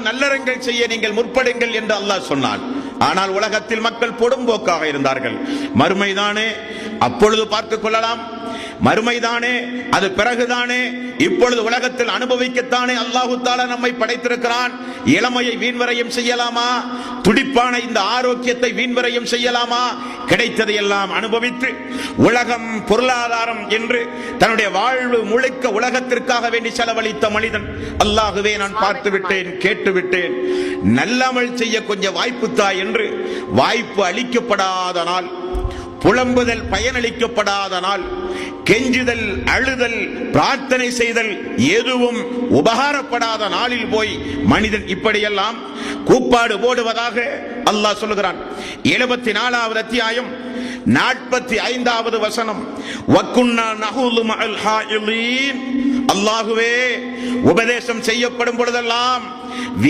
நல்லறங்கள் செய்ய நீங்கள் முற்படுங்கள் என்று அல்லாஹ் சொன்னான். ஆனால் உலகத்தில் மக்கள் பொடும்போக்காக இருந்தார்கள். மறுமைதானே, அப்பொழுது பார்த்துக் கொள்ளலாம். மறுமைதானே, அது பிறகுதானே, இப்பொழுது உலகத்தில் அனுபவிக்கத்தானே அல்லாஹு தஆலா நம்மை படைத்திருக்கிறான். இளமையை வீண்வரையும் செய்யலாமா? துடிப்பான இந்த ஆரோக்கியத்தை வீண்வரையும் செய்யலாமா? கிடைத்ததை எல்லாம் அனுபவித்து உலகம் பொருளாதாரம் என்று தன்னுடைய வாழ்வு முழுக்க உலகத்திற்காக வேண்டி செலவழித்த மனிதன், அல்லாஹுவே நான் பார்த்து விட்டேன், கேட்டு விட்டேன், நல்லமல் செய்ய கொஞ்சம் வாய்ப்பு தா என்று வாய்ப்பு அளிக்கப்படாத நாள், புலம்புதல் பயனளிக்கப்படாத நாள், கெஞ்சுதல் அழுதல் பிரார்த்தனை செய்தல் எதுவும் உபகாரப்படாத நாளில் போய் மனிதன் இப்படியெல்லாம் கூப்பாடு போடுவதாக அல்லாஹ் சொல்லுகிறான். 74வது அத்தியாயம் 45வது வசனம். வக்குன்னா நஹூலு மஅல் ஹாயிலீன். அல்லாஹுவே, உபதேசம் செய்யப்படும் பொழுதெல்லாம்